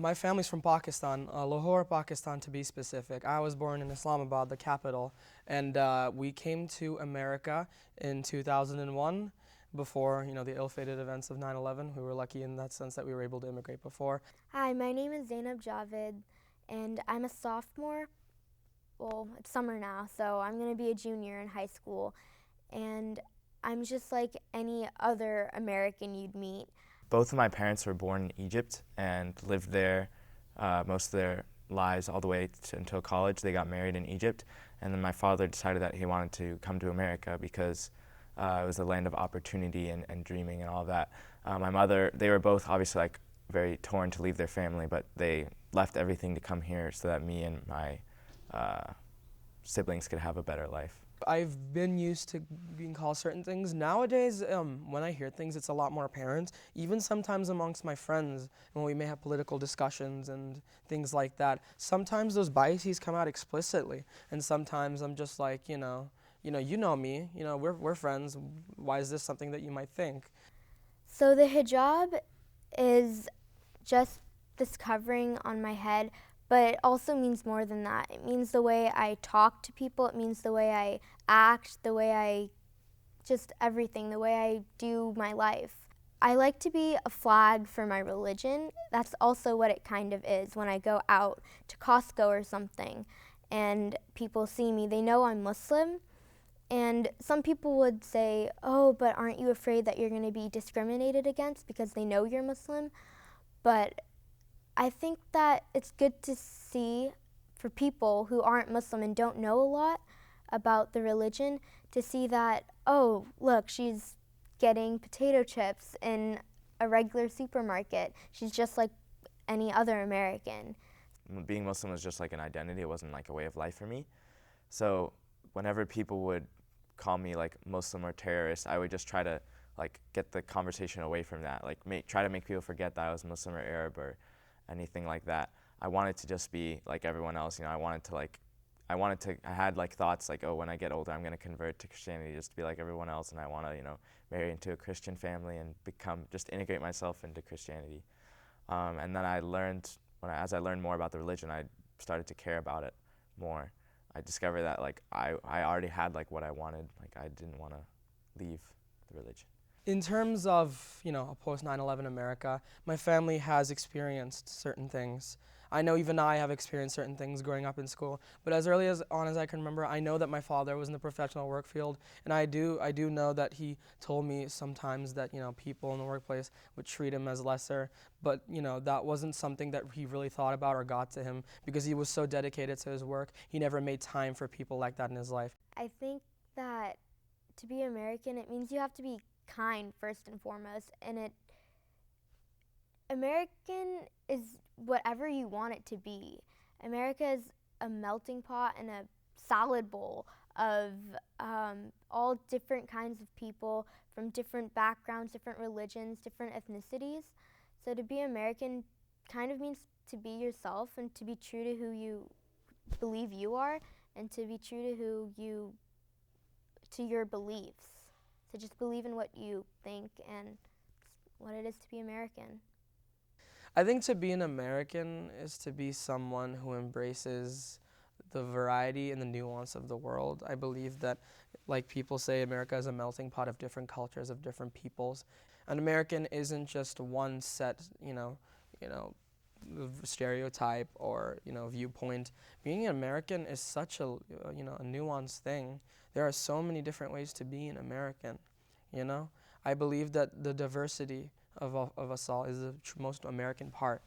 My family's from Pakistan, Lahore, Pakistan to be specific. I was born in Islamabad, the capital, and we came to America in 2001 before, the ill-fated events of 9/11. We were lucky in that sense that we were able to immigrate before. Hi, my name is Zainab Javed, and I'm a sophomore. Well, it's summer now, so I'm going to be a junior in high school, and I'm just like any other American you'd meet. Both of my parents were born in Egypt and lived there most of their lives all the way until college. They got married in Egypt, and then my father decided that he wanted to come to America because it was a land of opportunity and dreaming and all of that. My mother, they were both obviously like very torn to leave their family, but they left everything to come here so that me and my siblings could have a better life. I've been used to being called certain things. Nowadays, when I hear things, it's a lot more apparent. Even sometimes amongst my friends, when we may have political discussions and things like that, sometimes those biases come out explicitly. And sometimes I'm just like, you know me, we're friends. Why is this something that you might think? So the hijab is just this covering on my head, but it also means more than that. It means the way I talk to people, it means the way I act, the way I just everything, the way I do my life. I like to be a flag for my religion. That's also what it kind of is. When I go out to Costco or something and people see me, they know I'm Muslim. And some people would say, oh, but aren't you afraid that you're going to be discriminated against because they know you're Muslim? But I think that it's good to see for people who aren't Muslim and don't know a lot about the religion to see that, oh, look, she's getting potato chips in a regular supermarket. She's just like any other American. Being Muslim was just like an identity. It wasn't like a way of life for me. So whenever people would call me like Muslim or terrorist, I would just try to like get the conversation away from that, like try to make people forget that I was Muslim or Arab or anything like that. I wanted to just be like everyone else. I had like thoughts like, oh, when I get older, I'm going to convert to Christianity just to be like everyone else, and I want to, marry into a Christian family and just integrate myself into Christianity. And then as I learned more about the religion, I started to care about it more. I discovered that like I already had like what I wanted. Like I didn't want to leave the religion. In terms of, a post 9/11 America, my family has experienced certain things. I know even I have experienced certain things growing up in school, but as early as I can remember, I know that my father was in the professional work field, and I do know that he told me sometimes that, people in the workplace would treat him as lesser, but, that wasn't something that he really thought about or got to him because he was so dedicated to his work. He never made time for people like that in his life. I think that to be American, it means you have to be kind first and foremost, and American is whatever you want it to be. America is a melting pot and a salad bowl of all different kinds of people from different backgrounds, different religions, different ethnicities. So to be American kind of means to be yourself and to be true to who you believe you are and to be true to your beliefs. So just believe in what you think and what it is to be American. I think to be an American is to be someone who embraces the variety and the nuance of the world. I believe that, like people say, America is a melting pot of different cultures, of different peoples. An American isn't just one set, stereotype or, viewpoint. Being an American is such a nuanced thing. There are so many different ways to be an American, I believe that the diversity of us all is the most American part,